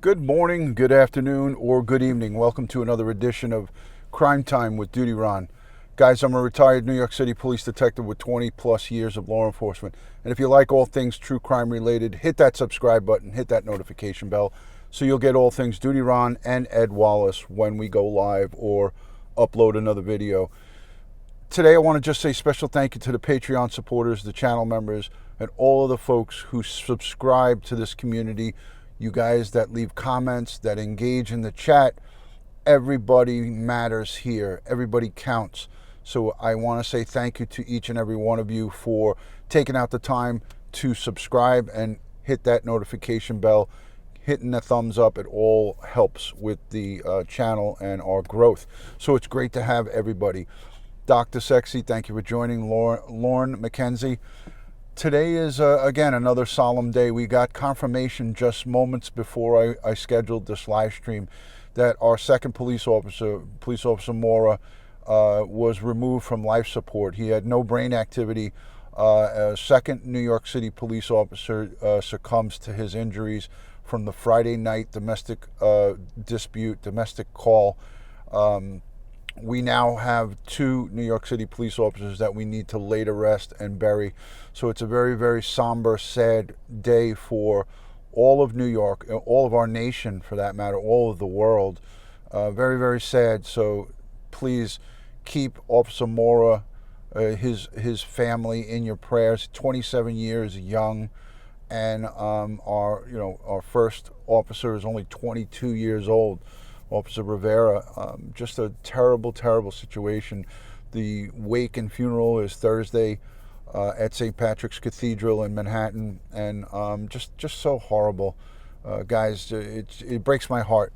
Good morning, good afternoon, or good evening. Welcome to another edition of Crime Time with DutyRon. Guys, I'm a retired New York City police detective with 20 plus years of law enforcement. And if you like all things true crime related, hit that subscribe button, hit that notification bell, so you'll get all things DutyRon and Ed Wallace when we go live or upload another video. Today, I want to just say special thank you to the Patreon supporters, the channel members, and all of the folks who subscribe to this community. You guys that leave comments, that engage in the chat. Everybody matters here. Everybody counts. So I want to say thank you to each and every one of you for taking out the time to subscribe and hit that notification bell. Hitting the thumbs up, it all helps with the channel and our growth. So it's great to have everybody. Dr. Sexy, thank you for joining. Lauren McKenzie. Today is, again, another solemn day. We got confirmation just moments before I scheduled this live stream that our second police officer Mora, was removed from life support. He had no brain activity. A second New York City police officer succumbs to his injuries from the Friday night domestic domestic call. We now have two New York City police officers that we need to lay to rest and bury. So it's a very, very somber, sad day for all of New York, all of our nation for that matter, all of the world. Very, very sad. So please keep Officer Mora, his family in your prayers. 27 years young, and our first officer is only 22 years old. Officer Rivera. Just a terrible, terrible situation. The wake and funeral is Thursday at St. Patrick's Cathedral in Manhattan, and just so horrible. Guys, it breaks my heart.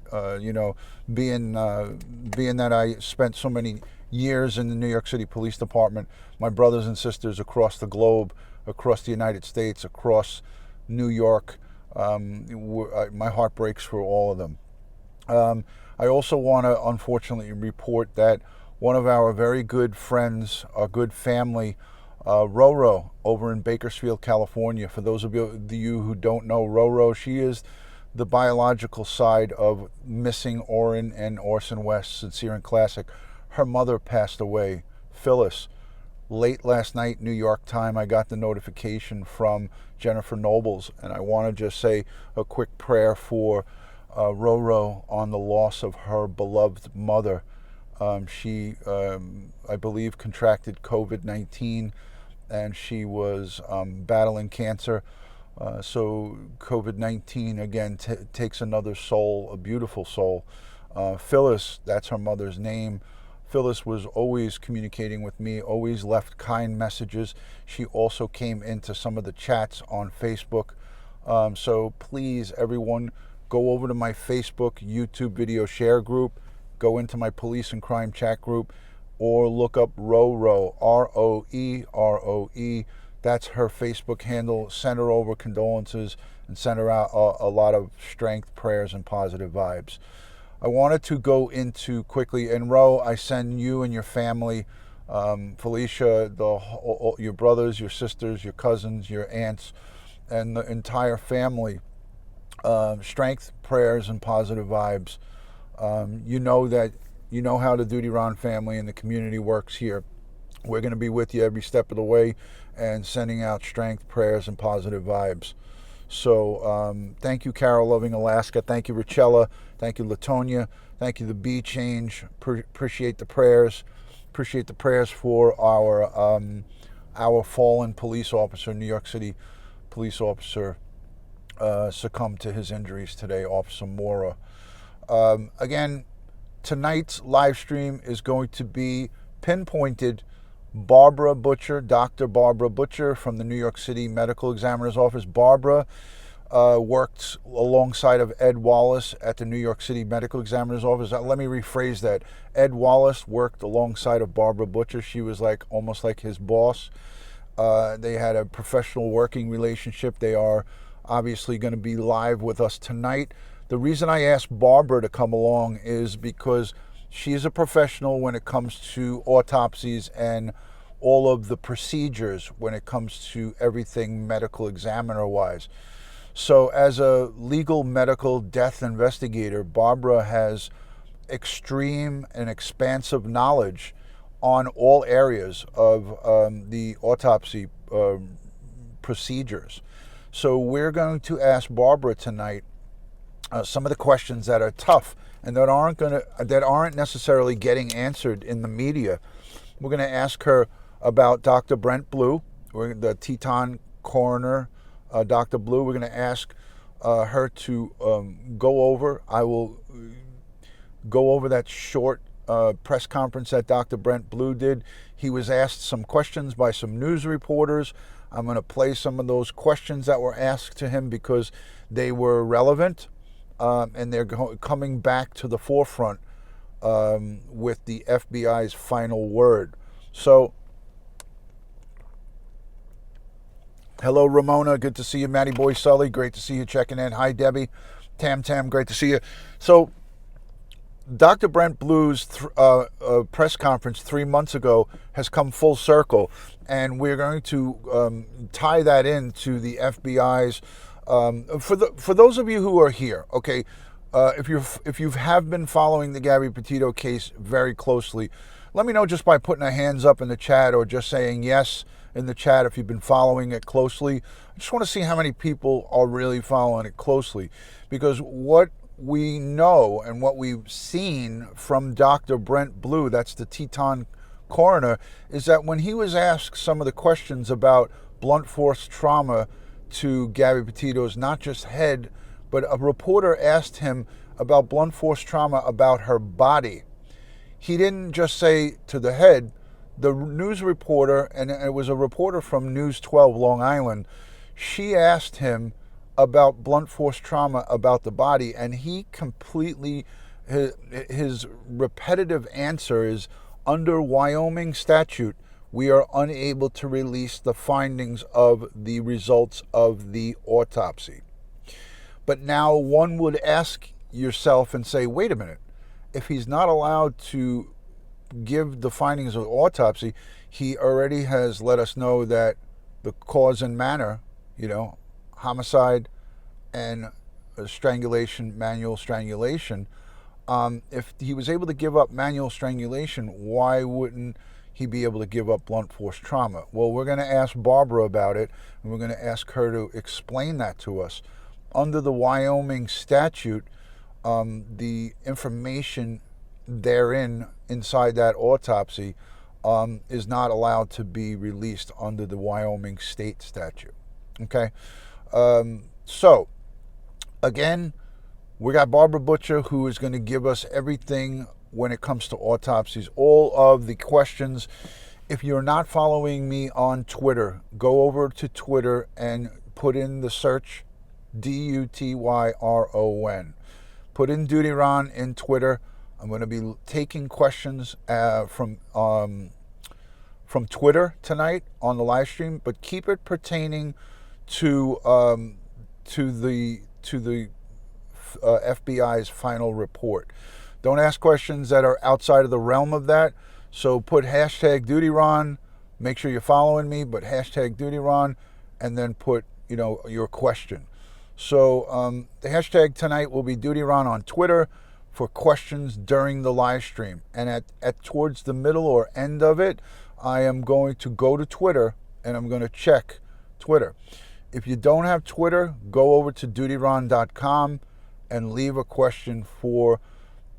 Being that I spent so many years in the New York City Police Department, my brothers and sisters across the globe, across the United States, across New York, my heart breaks for all of them. I also want to unfortunately report that one of our very good friends, our good family, Roro, over in Bakersfield, California. For those of you who don't know Roro, she is the biological side of missing Orrin and Orson West, Sincere and Classic. Her mother passed away, Phyllis. Late last night, New York time, I got the notification from Jennifer Nobles, and I want to just say a quick prayer for Roro on the loss of her beloved mother. She, I believe, contracted COVID-19, and she was battling cancer. So COVID-19, again, takes another soul, a beautiful soul. Phyllis, that's her mother's name. Phyllis was always communicating with me, always left kind messages. She also came into some of the chats on Facebook. So please, everyone, go over to my Facebook, YouTube video share group, go into my police and crime chat group, or look up Roro, Roeroe. That's her Facebook handle. Send her over condolences and send her out a lot of strength, prayers, and positive vibes. I wanted to go into quickly, and Ro, I send you and your family, Felicia, your brothers, your sisters, your cousins, your aunts, and the entire family, strength, prayers, and positive vibes. You know how the DutyRon family and the community works here. We're going to be with you every step of the way and sending out strength, prayers, and positive vibes. So thank you, Carol Loving Alaska. Thank you, Richella. Thank you, Latonia. Thank you, the B Change. Appreciate the prayers. Appreciate the prayers for our fallen police officer, New York City police officer, succumbed to his injuries today, Officer Mora. Again, tonight's live stream is going to be pinpointed Barbara Butcher, Dr. Barbara Butcher from the New York City Medical Examiner's Office. Barbara worked alongside of Ed Wallace at the New York City Medical Examiner's Office. Let me rephrase that. Ed Wallace worked alongside of Barbara Butcher. She was almost like his boss. They had a professional working relationship. They are obviously going to be live with us tonight. The reason I asked Barbara to come along is because she's a professional when it comes to autopsies and all of the procedures when it comes to everything medical examiner wise. So as a legal medical death investigator, Barbara has extreme and expansive knowledge on all areas of the autopsy procedures. So we're going to ask Barbara tonight some of the questions that are tough and that aren't necessarily getting answered in the media. We're going to ask her about Dr. Brent Blue, the Teton coroner, Dr. Blue. We're going to ask her to go over. I will go over that short press conference that Dr. Brent Blue did. He was asked some questions by some news reporters. I'm going to play some of those questions that were asked to him because they were relevant, and they're coming back to the forefront with the FBI's final word. So, hello, Ramona. Good to see you. Matty Boy Sully. Great to see you checking in. Hi, Debbie. Tam. Great to see you. So, Dr. Brent Blue's press conference 3 months ago has come full circle, and we're going to tie that into the FBI's. For those of you who are here, okay, if you have been following the Gabby Petito case very closely, let me know just by putting a hands up in the chat or just saying yes in the chat if you've been following it closely. I just want to see how many people are really following it closely, because what we know and what we've seen from Dr. Brent Blue, that's the Teton coroner, is that when he was asked some of the questions about blunt force trauma to Gabby Petito's not just head, but a reporter asked him about blunt force trauma about her body. He didn't just say to the head. The news reporter, and it was a reporter from News 12 Long Island, she asked him about blunt force trauma about the body, and he completely, his repetitive answer is, under Wyoming statute, we are unable to release the findings of the results of the autopsy. But now one would ask yourself and say, wait a minute, if he's not allowed to give the findings of the autopsy, he already has let us know that the cause and manner, homicide and strangulation, manual strangulation. If he was able to give up manual strangulation, why wouldn't he be able to give up blunt force trauma? Well, we're going to ask Barbara about it, and we're going to ask her to explain that to us. Under the Wyoming statute, the information therein inside that autopsy is not allowed to be released under the Wyoming state statute. Okay, so again, we got Barbara Butcher, who is going to give us everything when it comes to autopsies, all of the questions. If you're not following me on Twitter, go over to Twitter and put in the search DutyRon. Put in DutyRon in Twitter. I'm going to be taking questions from Twitter tonight on the live stream, but keep it pertaining to the FBI's final report. Don't ask questions that are outside of the realm of that. So put hashtag DutyRon. Make sure you're following me, but hashtag DutyRon, and then put your question. So the hashtag tonight will be DutyRon on Twitter for questions during the live stream. And at towards the middle or end of it, I am going to go to Twitter and I'm going to check Twitter. If you don't have Twitter, go over to DutyRon.com and leave a question for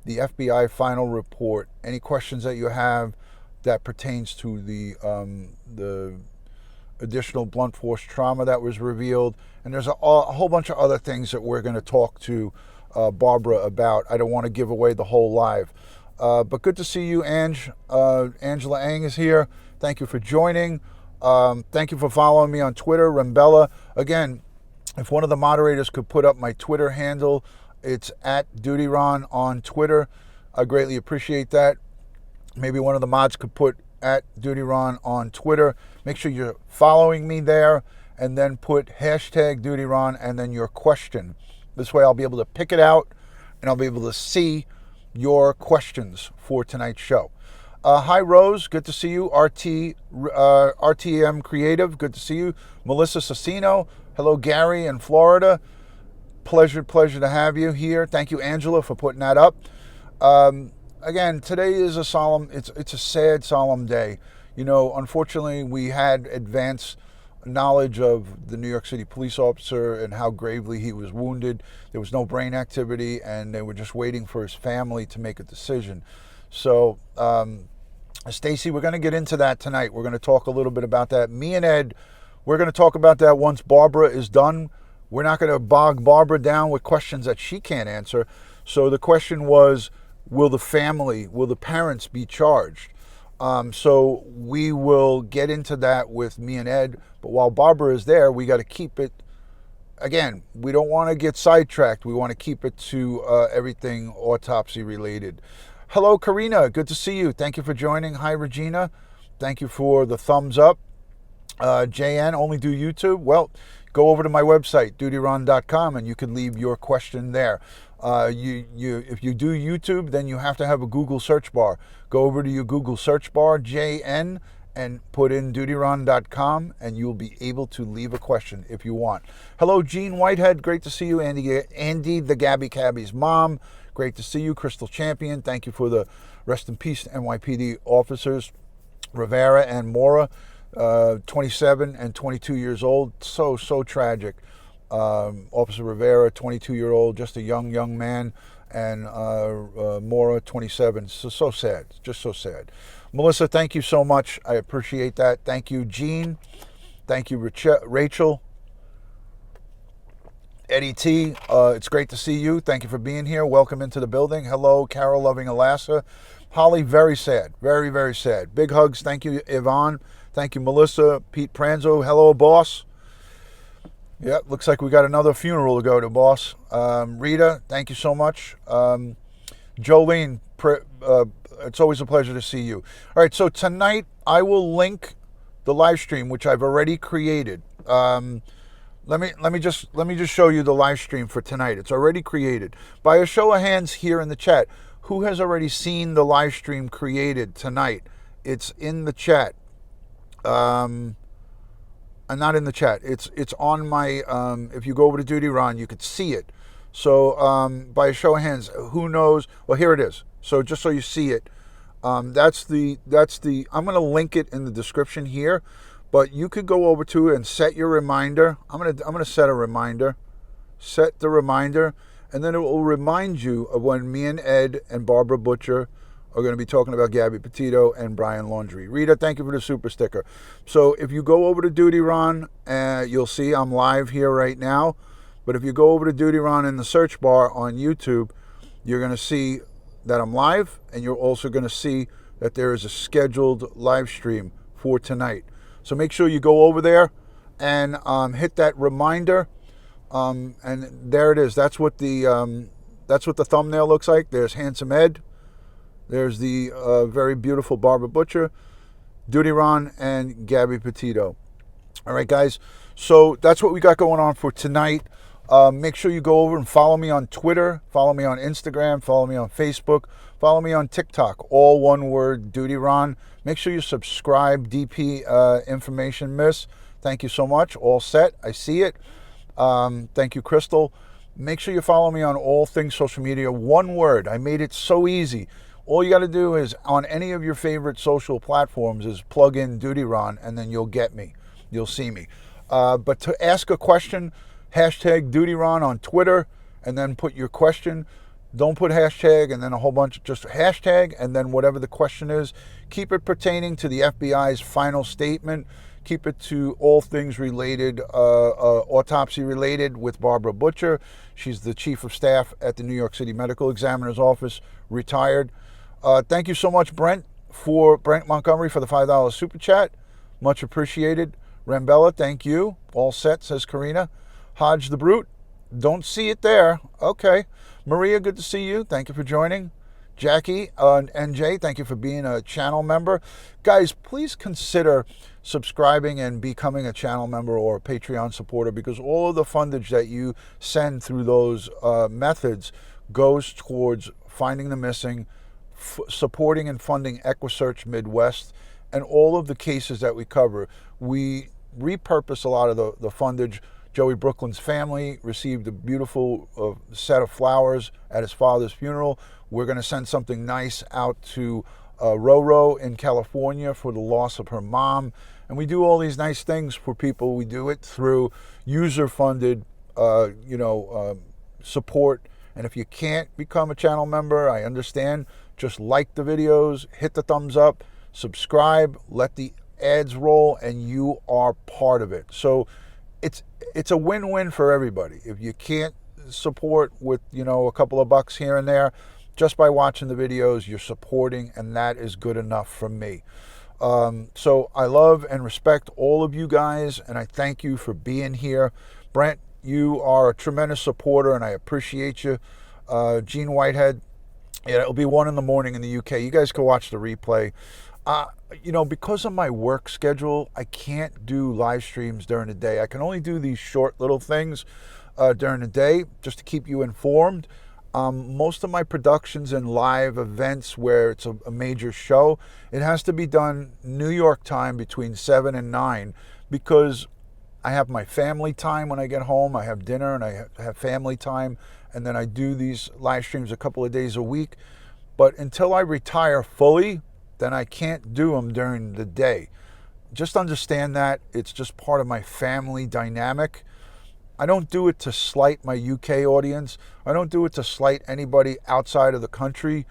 the FBI final report. Any questions that you have that pertains to the additional blunt force trauma that was revealed. And there's a whole bunch of other things that we're going to talk to Barbara about. I don't want to give away the whole live. But good to see you, Ange. Angela Ang is here. Thank you for joining. Thank you for following me on Twitter. Rambella. Again, if one of the moderators could put up my Twitter handle, it's at DutyRon on Twitter. I greatly appreciate that. Maybe one of the mods could put at DutyRon on Twitter. Make sure you're following me there, and then put hashtag DutyRon and then your question. This way I'll be able to pick it out and I'll be able to see your questions for tonight's show. Hi, Rose. Good to see you. RTM Creative. Good to see you. Melissa Sassino. Hello, Gary in Florida. Pleasure to have you here. Thank you, Angela, for putting that up. Again, today is a it's a sad, solemn day. You know, unfortunately, we had advanced knowledge of the New York City police officer and how gravely he was wounded. There was no brain activity, and they were just waiting for his family to make a decision. So, Stacy, we're going to get into that tonight. We're going to talk a little bit about that. Me and Ed, we're going to talk about that once Barbara is done. We're not going to bog Barbara down with questions that she can't answer. So the question was, will the parents be charged? So we will get into that with me and Ed. But while Barbara is there, we got to keep it, again, we don't want to get sidetracked. We want to keep it to everything autopsy related. Hello, Karina. Good to see you. Thank you for joining. Hi, Regina. Thank you for the thumbs up. JN, only do YouTube? Well, go over to my website, DutyRon.com, and you can leave your question there. If you do YouTube, then you have to have a Google search bar. Go over to your Google search bar, JN, and put in DutyRon.com, and you'll be able to leave a question if you want. Hello, Gene Whitehead. Great to see you. Andy, the Gabby Cabby's mom. Great to see you. Crystal Champion. Thank you for the rest in peace NYPD officers, Rivera and Mora. 27 and 22 years old. So tragic. Officer Rivera, 22-year-old, just a young man, and Mora, 27. So sad. Just so sad. Melissa, thank you so much. I appreciate that. Thank you, Jean. Thank you, Rachel. Eddie T, it's great to see you. Thank you for being here. Welcome into the building. Hello, Carol, loving Alaska. Holly, very sad. Very sad. Big hugs. Thank you, Yvonne. Thank you, Melissa. Pete Pranzo, hello, boss. Yep, looks like we got another funeral to go to, boss. Rita, thank you so much. Jolene, it's always a pleasure to see you. All right, so tonight I will link the live stream, which I've already created. Let me just show you the live stream for tonight. It's already created. By a show of hands here in the chat, who has already seen the live stream created tonight? It's in the chat. Not in the chat. It's on my. If you go over to DutyRon, you could see it. So by a show of hands, who knows? Well, here it is. So just so you see it, that's the. I'm going to link it in the description here, but you could go over to it and set your reminder. I'm gonna set a reminder. Set the reminder, and then it will remind you of when me and Ed and Barbara Butcher are going to be talking about Gabby Petito and Brian Laundrie. Rita, thank you for the super sticker. So if you go over to DutyRon, you'll see I'm live here right now. But if you go over to DutyRon in the search bar on YouTube, you're going to see that I'm live, and you're also going to see that there is a scheduled live stream for tonight. So make sure you go over there and hit that reminder. And there it is. That's what the thumbnail looks like. There's Handsome Ed. There's the very beautiful Barbara Butcher, DutyRon, and Gabby Petito. All right, guys. So that's what we got going on for tonight. Make sure you go over and follow me on Twitter, follow me on Instagram, follow me on Facebook, follow me on TikTok. All one word, DutyRon. Make sure you subscribe, DP Information Miss. Thank you so much. All set. I see it. Thank you, Crystal. Make sure you follow me on all things social media. One word. I made it so easy. All you got to do is, on any of your favorite social platforms, is plug in DutyRon, and then you'll get me. You'll see me. But to ask a question, hashtag DutyRon on Twitter, and then put your question. Don't put hashtag and then a whole bunch, just hashtag, and then whatever the question is. Keep it pertaining to the FBI's final statement. Keep it to all things related, autopsy related, with Barbara Butcher. She's the chief of staff at the New York City Medical Examiner's Office, retired. Thank you so much, Brent Montgomery, for the $5 super chat. Much appreciated. Rambella, thank you. All set, says Karina. Hodge the Brute, don't see it there. Okay. Maria, good to see you. Thank you for joining. Jackie, NJ, thank you for being a channel member. Guys, please consider subscribing and becoming a channel member or a Patreon supporter, because all of the fundage that you send through those methods goes towards finding the missing, supporting and funding EquiSearch Midwest, and all of the cases that we cover. We repurpose a lot of the fundage Joey Brooklyn's family received a beautiful set of flowers at his father's funeral. We're going to send something nice out to Roro in California for the loss of her mom. And we do all these nice things for people. We do it through user-funded, support. And if you can't become a channel member, I understand. Just like the videos, hit the thumbs up, subscribe, let the ads roll, and you are part of it. So it's a win-win for everybody. If you can't support with, a couple of bucks here and there, just by watching the videos, you're supporting, and that is good enough for me. So I love and respect all of you guys, and I thank you for being here. Brent, you are a tremendous supporter, and I appreciate you. Gene Whitehead, yeah, it'll be 1 in the morning in the UK. You guys can watch the replay. Because of my work schedule, I can't do live streams during the day. I can only do these short little things during the day just to keep you informed. Most of my productions and live events where it's a major show, it has to be done New York time between 7 and 9 because I have my family time when I get home. I have dinner and I have family time, and then I do these live streams a couple of days a week. But until I retire fully, then I can't do them during the day. Just understand that. It's just part of my family dynamic. I don't do it to slight my UK audience. I don't do it to slight anybody outside of the country.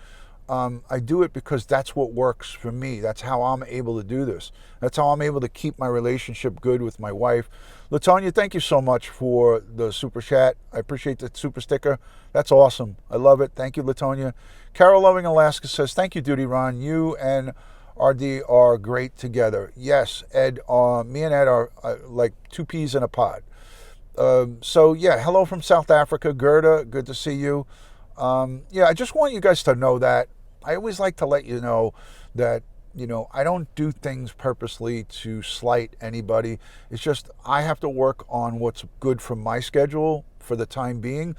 I do it because that's what works for me. That's how I'm able to do this. That's how I'm able to keep my relationship good with my wife. Latonya, thank you so much for the super chat. I appreciate the super sticker. That's awesome. I love it. Thank you, Latonya. Carol Loving Alaska says, thank you, DutyRon. You and RD are great together. Yes, Ed, me and Ed are like two peas in a pod. Hello from South Africa. Gerda, good to see you. I just want you guys to know that I always like to let you know that, I don't do things purposely to slight anybody. It's just I have to work on what's good for my schedule for the time being.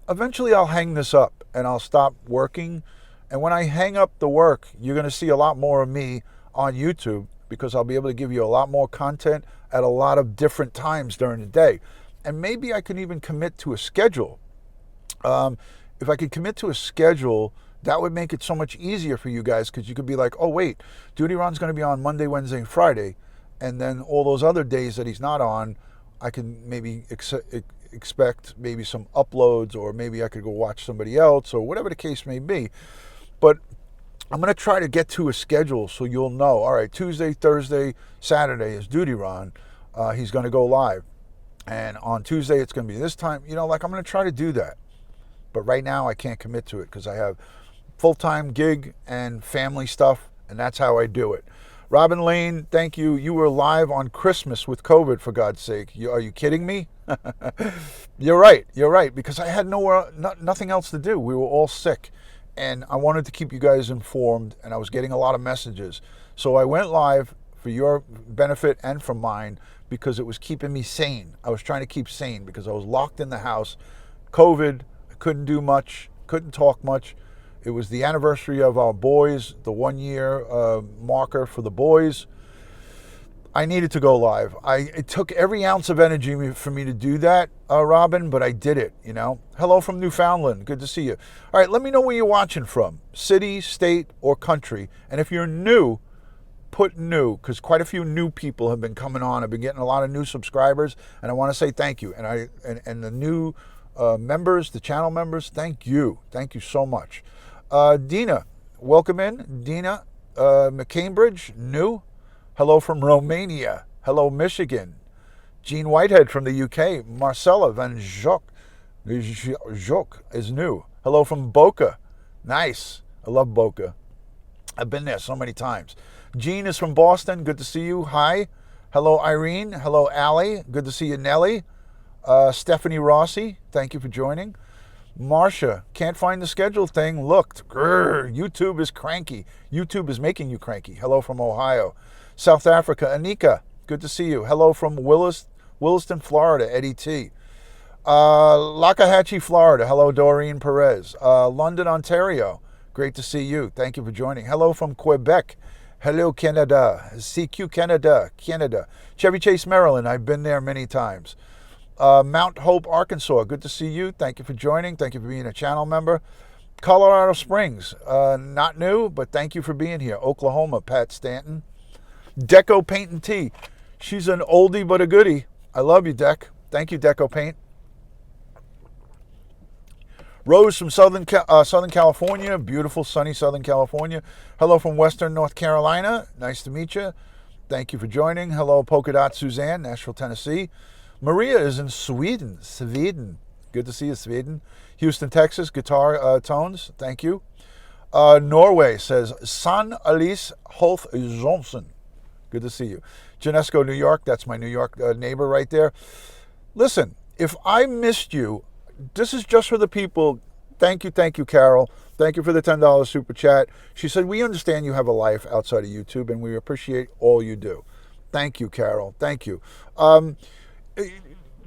Eventually I'll hang this up and I'll stop working. And when I hang up the work, you're going to see a lot more of me on YouTube because I'll be able to give you a lot more content at a lot of different times during the day. And maybe I can even commit to a schedule. If I could commit to a schedule, that would make it so much easier for you guys because you could be like, oh, wait, DutyRon's going to be on Monday, Wednesday, and Friday. And then all those other days that he's not on, I can maybe expect maybe some uploads, or maybe I could go watch somebody else, or whatever the case may be. But I'm going to try to get to a schedule so you'll know, all right, Tuesday, Thursday, Saturday is DutyRon. He's going to go live. And on Tuesday, it's going to be this time. I'm going to try to do that. But right now, I can't commit to it because I have full-time gig and family stuff, and that's how I do it. Robin Lane, thank you. You were live on Christmas with COVID, for God's sake. Are you kidding me? You're right, because I had nothing else to do. We were all sick, and I wanted to keep you guys informed, and I was getting a lot of messages. So I went live for your benefit and for mine because it was keeping me sane. I was trying to keep sane because I was locked in the house. COVID, I couldn't do much, couldn't talk much. It was the anniversary of our boys, the 1 year marker for the boys. I needed to go live. It took every ounce of energy for me to do that, Robin, but I did it, Hello from Newfoundland. Good to see you. All right, let me know where you're watching from. City, state, or country. And if you're new, put new, because quite a few new people have been coming on. I've been getting a lot of new subscribers, and I want to say thank you. And the new members, the channel members, thank you. Thank you so much. Dina, welcome in. Dina McCambridge, new. Hello from Romania. Hello, Michigan. Gene Whitehead from the UK. Marcella Van Jock is new. Hello from Boca. Nice. I love Boca. I've been there so many times. Gene is from Boston. Good to see you. Hi. Hello, Irene. Hello, Allie. Good to see you, Nellie. Stephanie Rossi, thank you for joining. Marcia, can't find the schedule thing. Looked. Grr, YouTube is cranky. YouTube is making you cranky. Hello from Ohio. South Africa, Anika, good to see you. Hello from Williston, Florida, Eddie T. Lakahatchee, Florida. Hello, Doreen Perez. London, Ontario. Great to see you. Thank you for joining. Hello from Quebec. Hello, Canada. CQ Canada. Chevy Chase, Maryland. I've been there many times. Mount Hope, Arkansas, good to see you. Thank you for joining. Thank you for being a channel member. Colorado Springs, not new, but thank you for being here. Oklahoma, Pat Stanton. Deco Paint and Tea. She's an oldie but a goodie. I love you, Dec. Thank you, Deco Paint. Rose from Southern California, beautiful sunny Southern California. Hello from Western North Carolina. Nice to meet you. Thank you for joining. Hello, Polka Dot Suzanne, Nashville, Tennessee. Maria is in Sweden. Good to see you, Sweden. Houston, Texas, guitar tones. Thank you. Norway says, San Alice Holth Johnson. Good to see you. Genesco, New York. That's my New York neighbor right there. Listen, if I missed you, this is just for the people. Thank you, Carol. Thank you for the $10 super chat. She said, we understand you have a life outside of YouTube, and we appreciate all you do. Thank you, Carol. Thank you.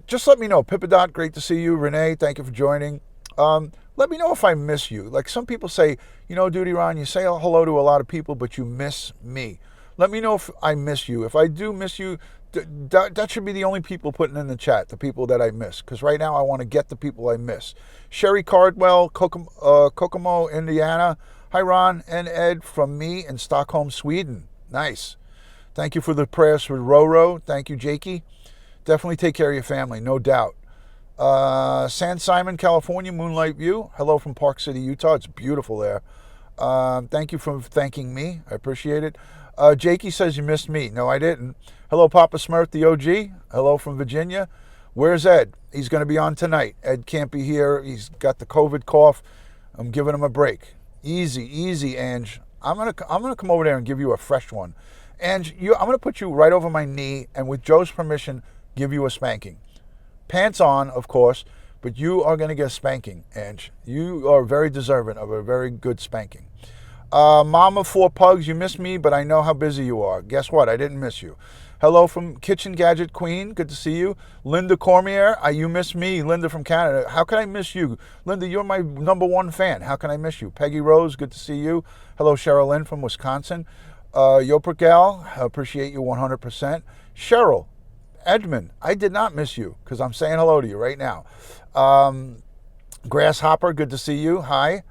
Just let me know. Pippadot, great to see you. Renee, thank you for joining. Let me know if I miss you. Like some people say, you know, DutyRon, you say hello to a lot of people, but you miss me. Let me know if I miss you. If I do miss you, that should be the only people putting in the chat, the people that I miss. Because right now I want to get the people I miss. Sherry Cardwell, Kokomo, Indiana. Hi, Ron and Ed from me in Stockholm, Sweden. Nice. Thank you for the prayers for Roro. Thank you, Jakey. Definitely take care of your family, no doubt. San Simon, California, Moonlight View. Hello from Park City, Utah. It's beautiful there. Thank you for thanking me. I appreciate it. Jakey says you missed me. No, I didn't. Hello, Papa Smurf, the OG. Hello from Virginia. Where's Ed? He's going to be on tonight. Ed can't be here. He's got the COVID cough. I'm giving him a break. Easy, Ange. I'm gonna come over there and give you a fresh one. Ange, I'm going to put you right over my knee, and with Joe's permission, give you a spanking. Pants on, of course, but you are going to get a spanking, Ange. You are very deserving of a very good spanking. Mama 4 Pugs, you missed me, but I know how busy you are. Guess what? I didn't miss you. Hello from Kitchen Gadget Queen. Good to see you. Linda Cormier, you miss me. Linda from Canada. How can I miss you? Linda, you're my #1 fan. How can I miss you? Peggy Rose, good to see you. Hello, Cheryl Lynn from Wisconsin. Yoper Gal, appreciate you 100%. Cheryl, Edmund, I did not miss you because I'm saying hello to you right now. Grasshopper, good to see you. Hi.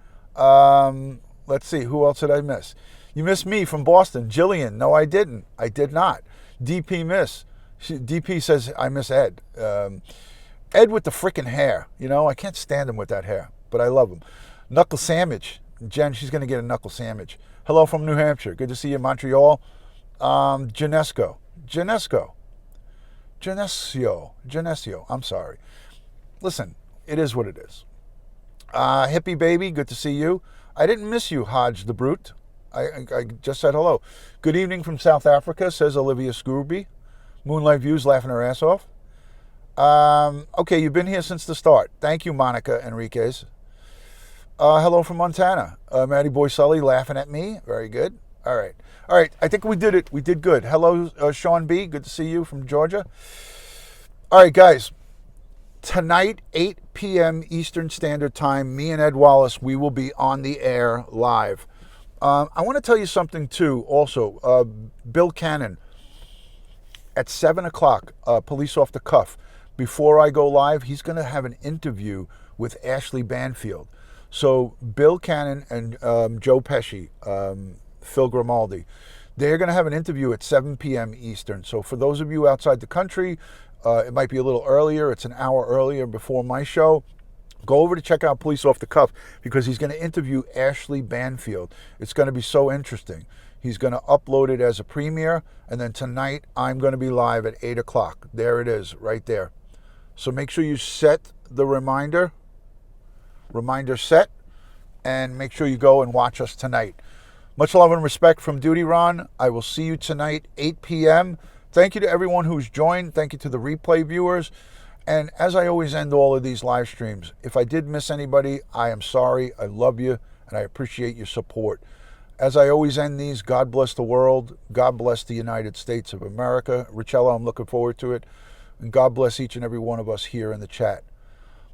Let's see, who else did I miss? You missed me from Boston. Jillian, no, I didn't. I did not. DP miss. DP says, I miss Ed. Ed with the frickin' hair. You know, I can't stand him with that hair, but I love him. Knuckle Sandwich. Jen, she's going to get a knuckle sandwich. Hello from New Hampshire. Good to see you, Montreal. Genesco. I'm sorry. Listen, it is what it is. Hippie Baby, good to see you. I didn't miss you, Hodge the Brute. I just said hello. Good evening from South Africa, says Olivia Scrooby. Moonlight Views, laughing her ass off. Okay, you've been here since the start. Thank you, Monica Enriquez. Hello from Montana. Matty Boy Sully laughing at me. Very good. All right. I think we did it. We did good. Hello, Sean B. Good to see you from Georgia. All right, guys. Tonight, 8 p.m. Eastern Standard Time, me and Ed Wallace, we will be on the air live. I want to tell you something, too, also. Bill Cannon, at 7 o'clock, police off the cuff. Before I go live, he's going to have an interview with Ashley Banfield. So Bill Cannon and Joe Pesci, Phil Grimaldi, they're going to have an interview at 7 p.m. Eastern. So for those of you outside the country, it might be a little earlier. It's an hour earlier before my show. Go over to check out Police Off the Cuff because he's going to interview Ashley Banfield. It's going to be so interesting. He's going to upload it as a premiere, and then tonight I'm going to be live at 8 o'clock. There it is, right there. So make sure you set the reminder set, and make sure you go and watch us tonight. Much love and respect from DutyRon. I will see you tonight, 8 p.m. Thank you to everyone who's joined. Thank you to the replay viewers. And as I always end all of these live streams, if I did miss anybody, I am sorry. I love you, and I appreciate your support. As I always end these, God bless the world. God bless the United States of America. Richella, I'm looking forward to it. And God bless each and every one of us here in the chat.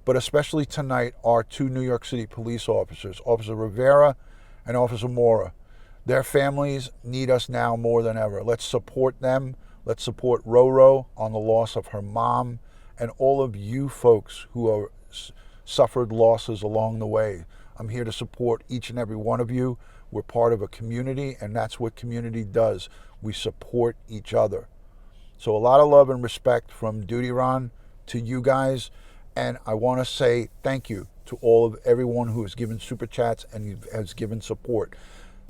But especially tonight, our 2 New York City police officers, Officer Rivera and Officer Mora. Their families need us now more than ever. Let's support them. Let's support Roro on the loss of her mom and all of you folks who are suffered losses along the way. I'm here to support each and every one of you. We're part of a community, and that's what community does. We support each other. So a lot of love and respect from DutyRon to you guys, and I want to say thank you to everyone who has given super chats and has given support.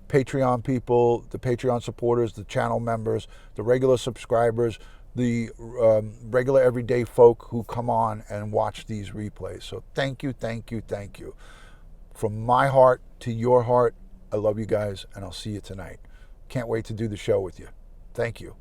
Patreon people, the Patreon supporters, the channel members, the regular subscribers, the regular everyday folk who come on and watch these replays. So thank you, thank you, thank you. From my heart to your heart, I love you guys, and I'll see you tonight. Can't wait to do the show with you. Thank you.